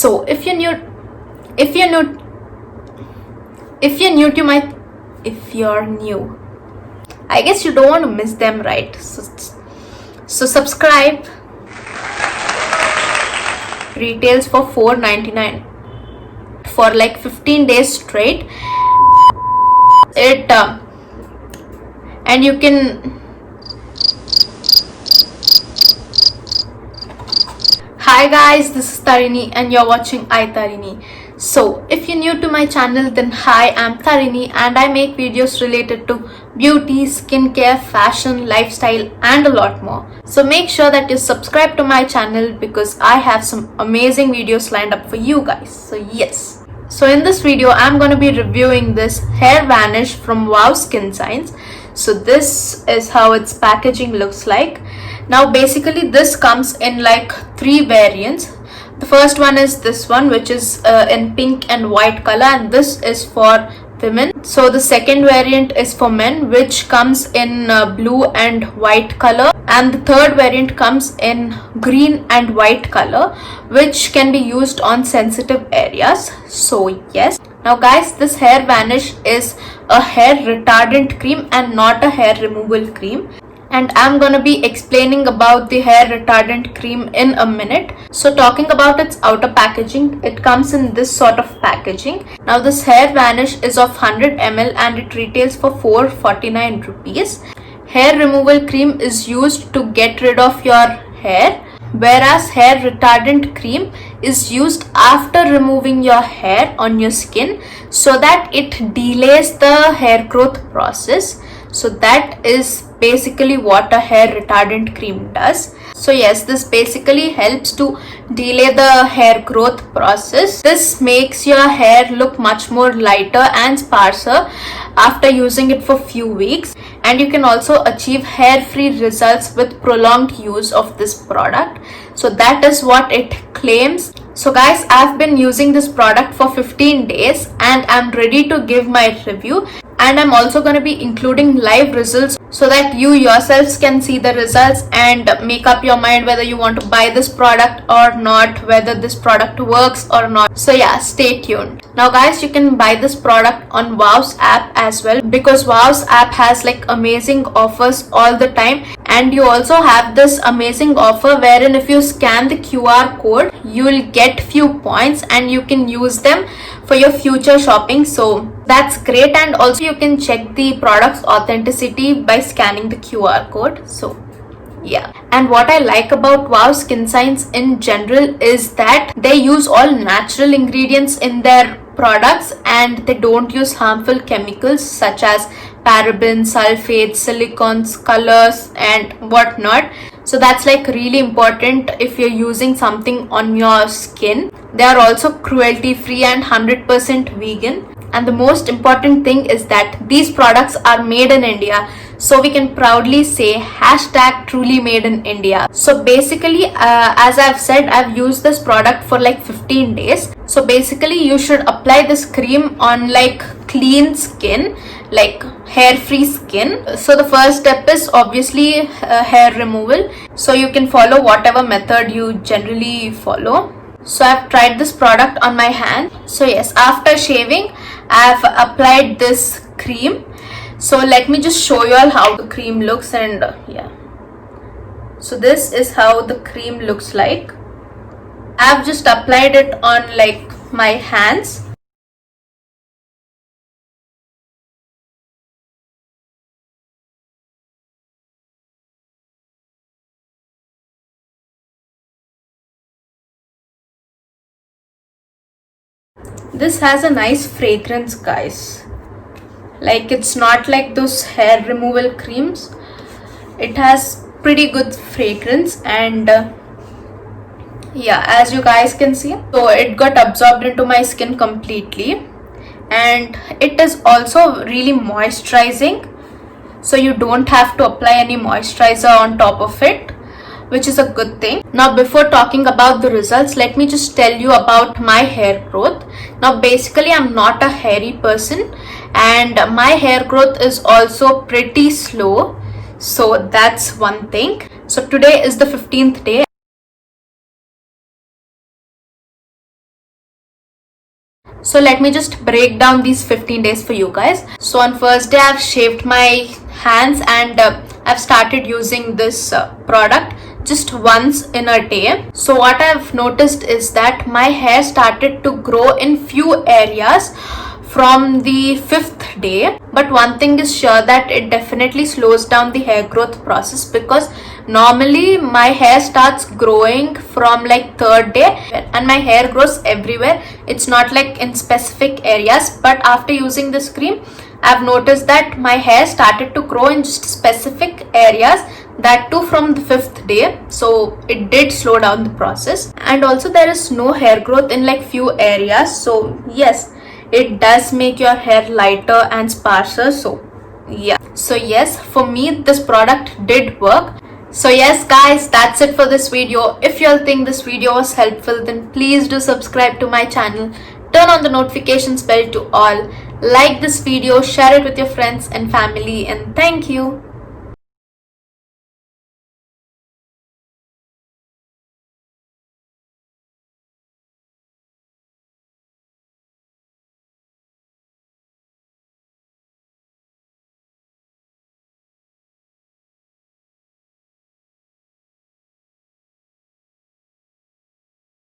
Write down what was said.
So if you're new if you're new to my if you're new, I guess you don't want to miss them, right? So subscribe. Retails for $4.99 for like 15 days straight. It and you can. Hi guys, this is Tarini and you're watching iTarini. So if you're new to my channel, then hi, I'm Tarini and I make videos related to beauty, skincare, fashion, lifestyle and a lot more. So make sure that you subscribe to my channel because I have some amazing videos lined up for you guys. So yes. So in this video, I'm going to be reviewing this Hair Vanish from Wow Skin Science. So this is how its packaging looks like. Now basically this comes in like 3 variants. The first one is this one, which is in pink and white color, and this is for women. So the second variant is for men, which comes in blue and white color, and the third variant comes in green and white color, which can be used on sensitive areas. So yes. Now guys, this Hair Vanish is a hair retardant cream and not a hair removal cream. And I'm gonna be explaining about the hair retardant cream in a minute. So talking about its outer packaging, it comes in this sort of packaging. Now this Hair Vanish is of 100 ml and it retails for 449 rupees. Hair removal cream is used to get rid of your hair, whereas hair retardant cream is used after removing your hair on your skin so that it delays the hair growth process. So that is basically what a hair retardant cream does. So yes, this basically helps to delay the hair growth process. This makes your hair look much more lighter and sparser after using it for few weeks, and you can also achieve hair-free results with prolonged use of this product. So that is what it claims. So guys, I've been using this product for 15 days and I'm ready to give my review. And I'm also going to be including live results so that you yourselves can see the results and make up your mind whether you want to buy this product or not, whether this product works or not. So yeah, stay tuned. Now guys, you can buy this product on Wow's app as well, because Wow's app has like amazing offers all the time, and you also have this amazing offer wherein if you scan the QR code, you will get few points and you can use them for your future shopping. So that's great, and also you can check the product's authenticity by scanning the QR code. So yeah. And what I like about Wow Skin Science in general is that they use all natural ingredients in their products and they don't use harmful chemicals such as parabens, sulfates, silicones, colors and whatnot. So that's like really important if you're using something on your skin. They are also cruelty free and 100% vegan. And the most important thing is that these products are made in India. So we can proudly say #truly made in India. So basically, as I've said, I've used this product for like 15 days. So basically you should apply this cream on like clean skin, like hair-free skin. So the first step is obviously hair removal. So you can follow whatever method you generally follow. So I've tried this product on my hand. So yes, after shaving, I've applied this cream. So let me just show you all how the cream looks, and yeah. So this is how the cream looks like. I've just applied it on like my hands. This has a nice fragrance, guys. Like, it's not like those hair removal creams. It has pretty good fragrance, and yeah, as you guys can see, so it got absorbed into my skin completely, and it is also really moisturizing. So you don't have to apply any moisturizer on top of it, which is a good thing. Now before talking about the results, let me just tell you about my hair growth. Now basically I'm not a hairy person and my hair growth is also pretty slow. So that's one thing. So today is the 15th day So let me just break down these 15 days for you guys. So on first day I've shaved my hands and I've started using this product just once in a day. So what I've noticed is that my hair started to grow in few areas from the 5th day, but one thing is sure, that it definitely slows down the hair growth process, because normally my hair starts growing from like 3rd day and my hair grows everywhere. It's not like in specific areas, but after using this cream I've noticed that my hair started to grow in just specific areas, that too from the 5th day. So it did slow down the process, and also there is no hair growth in like few areas. So yes, it does make your hair lighter and sparser. So yeah, so yes, for me this product did work. So yes guys, that's it for this video. If you all think this video was helpful, then please do subscribe to my channel, turn on the notifications bell to all, like this video, share it with your friends and family, and thank you.